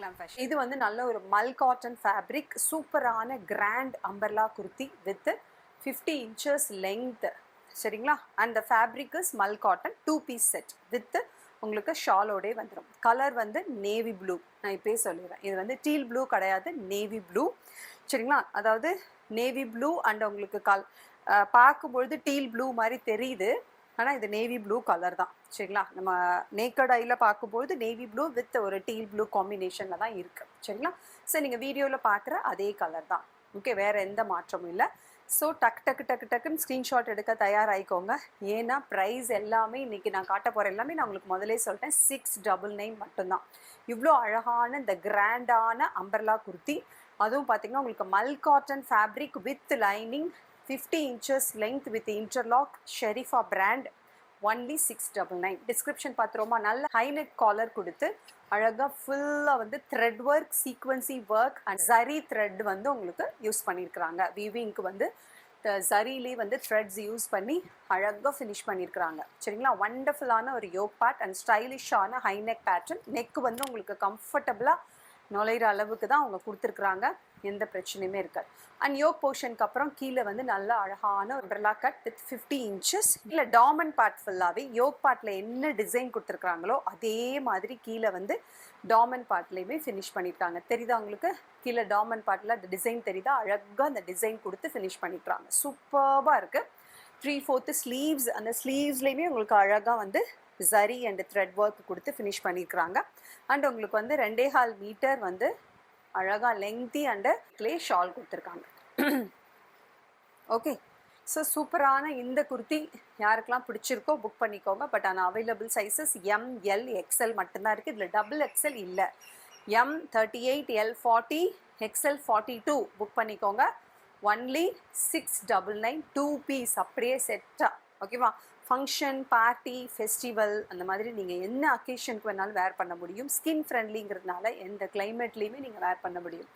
பார்க்கலாம் ஃபேஷன். இது வந்து நல்ல ஒரு மல் காட்டன் ஃபேப்ரிக், சூப்பரான grand umbrella kurti with 50 inches length. சரிங்களா? And the fabric is mul cotton 2 piece set with உங்களுக்கு ஷாலோடே வந்துடும். கலர் வந்து நேவி ப்ளூ. நான் இப்போயே சொல்லிடுறேன், இது வந்து டீல் ப்ளூ கிடையாது, நேவி ப்ளூ. சரிங்களா? அதாவது நேவி ப்ளூ அண்ட் உங்களுக்கு பார்க்கும்பொழுது டீல் ப்ளூ மாதிரி தெரியுது, ஆனால் இது நேவி ப்ளூ கலர் தான். சரிங்களா? நம்ம நேக்கட் ஐயில் பார்க்கும்போது நேவி ப்ளூ வித் ஒரு டீல் ப்ளூ காம்பினேஷனில் தான் இருக்குது. சரிங்களா? ஸோ நீங்கள் வீடியோவில் பார்க்குற அதே கலர் தான். ஓகே, வேறு எந்த மாற்றமும் இல்லை. ஸோ டக்குன்னு ஸ்க்ரீன்ஷாட் எடுக்க தயாராகிக்கோங்க. ஏன்னா ப்ரைஸ் எல்லாமே இன்றைக்கி நான் காட்ட போகிற எல்லாமே நான் உங்களுக்கு முதலே சொல்லிட்டேன், 699 மட்டும்தான். இவ்வளோ அழகான இந்த கிராண்டான அம்பர்லா குர்த்தி, அதுவும் பார்த்திங்கன்னா உங்களுக்கு mul cotton fabric with lining, 50 inches length with interlock, Sharifa brand, only 699. Description பார்த்துருவோமா? நல்ல ஹைநெக் காலர் கொடுத்து அழகாக ஃபுல்லாக வந்து thread work, sequence work and zari thread வந்து உங்களுக்கு யூஸ் பண்ணியிருக்கிறாங்க. வீவிங்க்கு வந்து ஜரிலே வந்து த்ரெட்ஸ் யூஸ் பண்ணி அழகாக ஃபினிஷ் பண்ணியிருக்கிறாங்க. சரிங்களா? வண்டர்ஃபுல்லான ஒரு யோக் பேட் அண்ட் ஸ்டைலிஷான ஹைநெக் பேட்டர்ன். நெக்கு வந்து உங்களுக்கு கம்ஃபர்டபுளாக நுழையிற அளவுக்கு தான் அவங்க கொடுத்துருக்குறாங்க, எந்த பிரச்சனையுமே இருக்காது. அண்ட் யோக் போர்ஷனுக்கு அப்புறம் கீழே வந்து நல்ல அழகான ஒரு அம்பர்லா கட் வித் 50 inches. இல்லை டாமண்ட் பார்ட் ஃபுல்லாகவே யோக் பார்ட்டில் என்ன டிசைன் கொடுத்துருக்குறாங்களோ அதே மாதிரி கீழே வந்து டாமண்ட் பார்ட்லேயுமே ஃபினிஷ் பண்ணியிருக்காங்க. தெரியுதா உங்களுக்கு? கீழே டாமண்ட் பார்ட்டில் அந்த டிசைன் தெரியுதா? அழகாக அந்த டிசைன் கொடுத்து ஃபினிஷ் பண்ணியிருக்காங்க. சூப்பராக இருக்குது. 3/4 ஸ்லீவ்ஸ், அந்த ஸ்லீவ்ஸ்லேயுமே உங்களுக்கு அழகாக வந்து ஜரி அண்ட் த்ரெட் ஒர்க் கொடுத்து ஃபினிஷ் பண்ணியிருக்கிறாங்க. அண்ட் உங்களுக்கு வந்து 2.25 மீட்டர் வந்து அழகாக லெங்தி அண்டு க்ளே ஷால் கொடுத்துருக்காங்க. ஓகே, ஸோ சூப்பரான இந்த குர்த்தி யாருக்கெல்லாம் பிடிச்சிருக்கோ புக் பண்ணிக்கோங்க. பட் ஆனால் அவைலபிள் சைஸஸ் ML XL மட்டும்தான் இருக்குது. இதில் டபுள் XL இல்லை. M 38, L 40, XL 42 புக் பண்ணிக்கோங்க. ஒன்லி 699, 2 பீஸ் அப்படியே செட்டாக. ஓகேவா? ஃபங்க்ஷன், பார்ட்டி, ஃபெஸ்டிவல் அந்த மாதிரி நீங்கள் என்ன அக்கேஷனுக்கு வேணாலும் வேர் பண்ண முடியும். ஸ்கின் ஃப்ரெண்ட்லிங்கிறதுனால எந்த கிளைமேட்லேயுமே நீங்கள் வேர் பண்ண முடியும்.